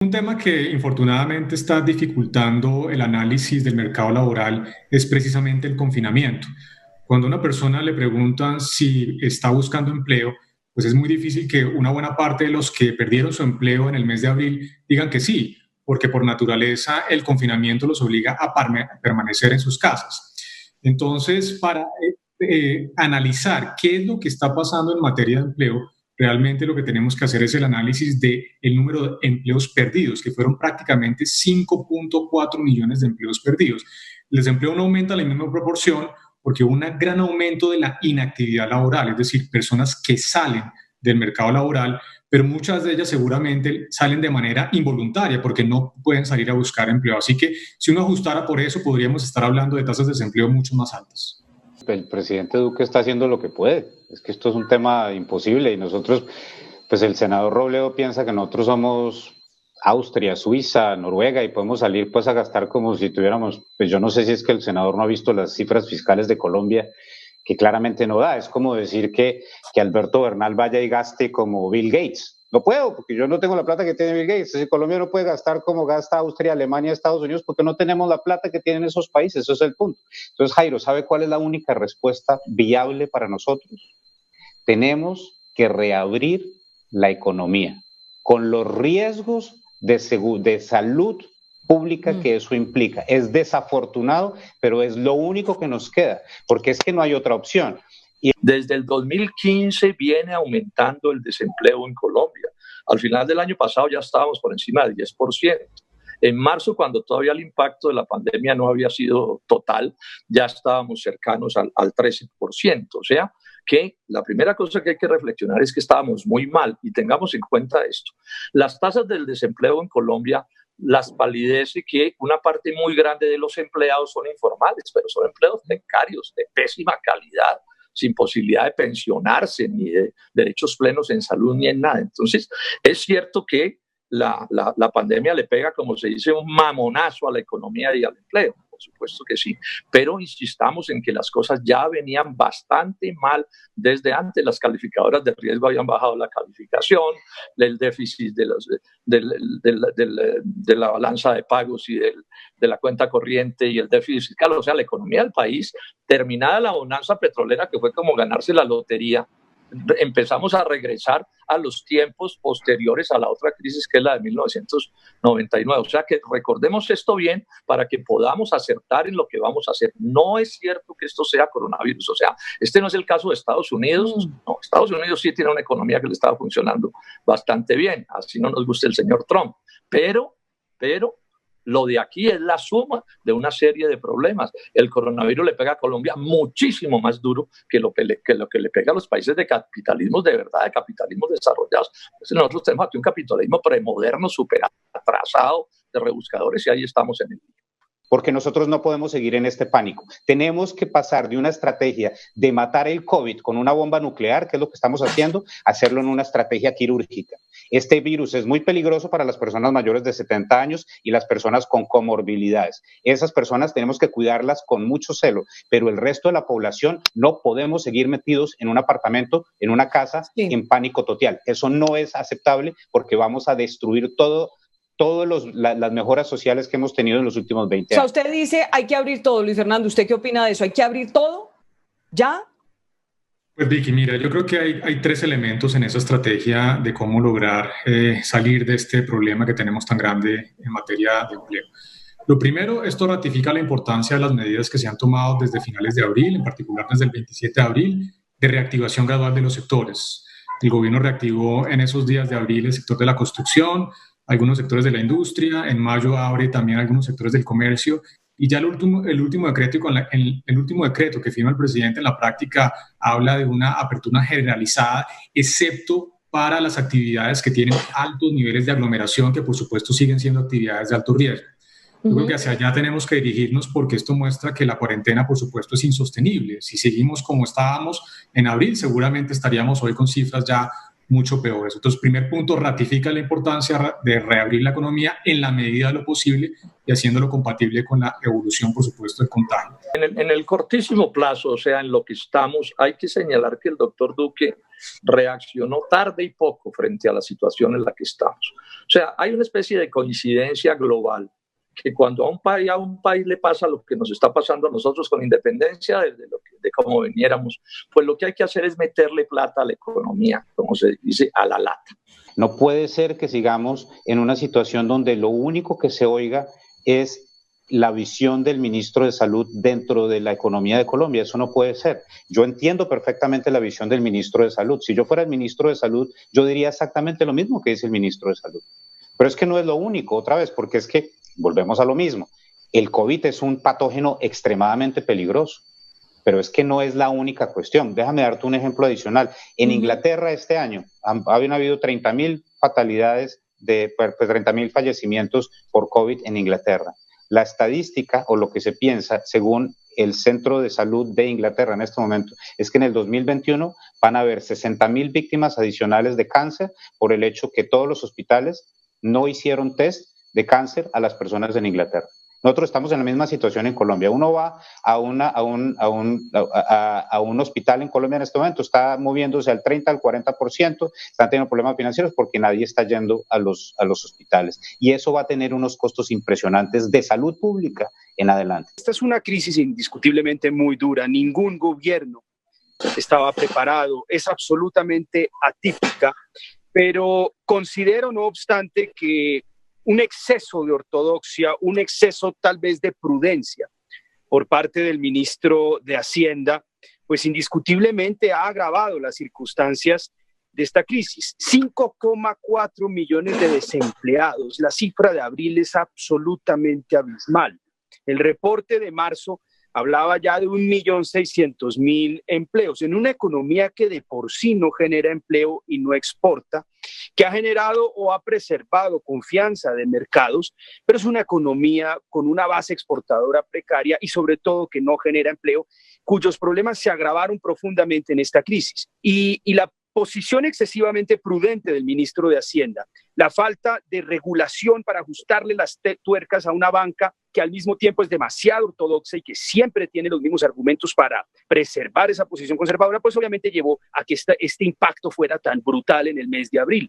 Un tema que infortunadamente está dificultando el análisis del mercado laboral es precisamente el confinamiento. Cuando a una persona le preguntan si está buscando empleo, pues es muy difícil que una buena parte de los que perdieron su empleo en el mes de abril digan que sí, porque por naturaleza el confinamiento los obliga a permanecer en sus casas. Entonces, para analizar qué es lo que está pasando en materia de empleo, realmente lo que tenemos que hacer es el análisis del número de empleos perdidos, que fueron prácticamente 5.4 millones de empleos perdidos. El desempleo no aumenta en la misma proporción porque hubo un gran aumento de la inactividad laboral, es decir, personas que salen del mercado laboral, pero muchas de ellas seguramente salen de manera involuntaria porque no pueden salir a buscar empleo. Así que si uno ajustara por eso, podríamos estar hablando de tasas de desempleo mucho más altas. El presidente Duque está haciendo lo que puede. Es que esto es un tema imposible y nosotros, pues el senador Robledo piensa que nosotros somos Austria, Suiza, Noruega y podemos salir pues a gastar como si tuviéramos, pues yo no sé si es que el senador no ha visto las cifras fiscales de Colombia, que claramente no da. Es como decir que Alberto Bernal vaya y gaste como Bill Gates. No puedo, porque yo no tengo la plata que tiene Bill Gates. Si Colombia no puede gastar como gasta Austria, Alemania, Estados Unidos, porque no tenemos la plata que tienen esos países. Eso es el punto. Entonces, Jairo, ¿sabe cuál es la única respuesta viable para nosotros? Tenemos que reabrir la economía con los riesgos de salud pública que eso implica. Es desafortunado, pero es lo único que nos queda, porque es que no hay otra opción. Desde el 2015 viene aumentando el desempleo en Colombia. Al final del año pasado ya estábamos por encima del 10%. En marzo, cuando todavía el impacto de la pandemia no había sido total, ya estábamos cercanos al 13%. O sea, que la primera cosa que hay que reflexionar es que estábamos muy mal y tengamos en cuenta esto. Las tasas del desempleo en Colombia las palidece que una parte muy grande de los empleados son informales, pero son empleos precarios, de pésima calidad, sin posibilidad de pensionarse, ni de derechos plenos en salud, ni en nada. Entonces, es cierto que la pandemia le pega, como se dice, un mamonazo a la economía y al empleo. Por supuesto que sí, pero insistamos en que las cosas ya venían bastante mal desde antes. Las calificadoras de riesgo habían bajado la calificación, el déficit de la balanza de pagos y de la cuenta corriente y el déficit fiscal. O sea, la economía del país, terminada la bonanza petrolera, que fue como ganarse la lotería, empezamos a regresar a los tiempos posteriores a la otra crisis, que es la de 1999. O sea que recordemos esto bien para que podamos acertar en lo que vamos a hacer. No es cierto que esto sea coronavirus. O sea, este no es el caso de Estados Unidos. No, Estados Unidos sí tiene una economía que le estaba funcionando bastante bien, así no nos gusta el señor Trump. Pero lo de aquí es la suma de una serie de problemas. El coronavirus le pega a Colombia muchísimo más duro que lo que le pega a los países de capitalismo de verdad, de capitalismos desarrollados. Entonces nosotros tenemos aquí un capitalismo premoderno, súper atrasado, de rebuscadores, y ahí estamos en el día. Porque nosotros no podemos seguir en este pánico. Tenemos que pasar de una estrategia de matar el COVID con una bomba nuclear, que es lo que estamos haciendo, a hacerlo en una estrategia quirúrgica. Este virus es muy peligroso para las personas mayores de 70 años y las personas con comorbilidades. Esas personas tenemos que cuidarlas con mucho celo, pero el resto de la población no podemos seguir metidos en un apartamento, en una casa, en pánico total. Eso no es aceptable porque vamos a destruir todas las mejoras sociales que hemos tenido en los últimos 20 años. O sea, usted dice, hay que abrir todo. Luis Fernando, ¿usted qué opina de eso? ¿Hay que abrir todo? ¿Ya? Pues Vicky, mira, yo creo que hay tres elementos en esa estrategia de cómo lograr salir de este problema que tenemos tan grande en materia de empleo. Lo primero, esto ratifica la importancia de las medidas que se han tomado desde finales de abril, en particular desde el 27 de abril, de reactivación gradual de los sectores. El gobierno reactivó en esos días de abril el sector de la construcción, algunos sectores de la industria, en mayo abre también algunos sectores del comercio, y ya el último decreto el último decreto que firma el presidente en la práctica habla de una apertura generalizada, excepto para las actividades que tienen altos niveles de aglomeración, que por supuesto siguen siendo actividades de alto riesgo. Yo creo que hacia allá tenemos que dirigirnos porque esto muestra que la cuarentena, por supuesto, es insostenible. Si seguimos como estábamos en abril, seguramente estaríamos hoy con cifras ya mucho peores. Entonces, primer punto, ratifica la importancia de reabrir la economía en la medida de lo posible y haciéndolo compatible con la evolución, por supuesto, del contagio. En el cortísimo plazo, o sea, en lo que estamos, hay que señalar que el doctor Duque reaccionó tarde y poco frente a la situación en la que estamos. O sea, hay una especie de coincidencia global que cuando a un país le pasa lo que nos está pasando a nosotros con independencia de cómo veniéramos, pues lo que hay que hacer es meterle plata a la economía, como se dice, a la lata. No puede ser que sigamos en una situación donde lo único que se oiga es la visión del ministro de Salud dentro de la economía de Colombia. Eso no puede ser. Yo entiendo perfectamente la visión del ministro de Salud. Si yo fuera el ministro de Salud, yo diría exactamente lo mismo que dice el ministro de Salud. Pero es que no es lo único, otra vez, porque es que volvemos a lo mismo. El COVID es un patógeno extremadamente peligroso, pero es que no es la única cuestión. Déjame darte un ejemplo adicional. En Inglaterra este año habían habido 30.000 fatalidades, 30.000 fallecimientos por COVID en Inglaterra. La estadística o lo que se piensa, según el Centro de Salud de Inglaterra en este momento, es que en el 2021 van a haber 60.000 víctimas adicionales de cáncer por el hecho que todos los hospitales no hicieron test de cáncer a las personas en Inglaterra. Nosotros estamos en la misma situación en Colombia. Uno va a un hospital en Colombia en este momento, está moviéndose al 30, al 40%, están teniendo problemas financieros porque nadie está yendo a los hospitales. Y eso va a tener unos costos impresionantes de salud pública en adelante. Esta es una crisis indiscutiblemente muy dura. Ningún gobierno estaba preparado. Es absolutamente atípica, pero considero, no obstante, que un exceso de ortodoxia, un exceso tal vez de prudencia por parte del ministro de Hacienda, pues indiscutiblemente ha agravado las circunstancias de esta crisis. 5,4 millones de desempleados. La cifra de abril es absolutamente abismal. El reporte de marzo hablaba ya de 1.600.000 empleos en una economía que de por sí no genera empleo y no exporta, que ha generado o ha preservado confianza de mercados, pero es una economía con una base exportadora precaria y sobre todo que no genera empleo, cuyos problemas se agravaron profundamente en esta crisis. Y la posición excesivamente prudente del ministro de Hacienda, la falta de regulación para ajustarle las tuercas a una banca que al mismo tiempo es demasiado ortodoxa y que siempre tiene los mismos argumentos para preservar esa posición conservadora, pues obviamente llevó a que este impacto fuera tan brutal en el mes de abril.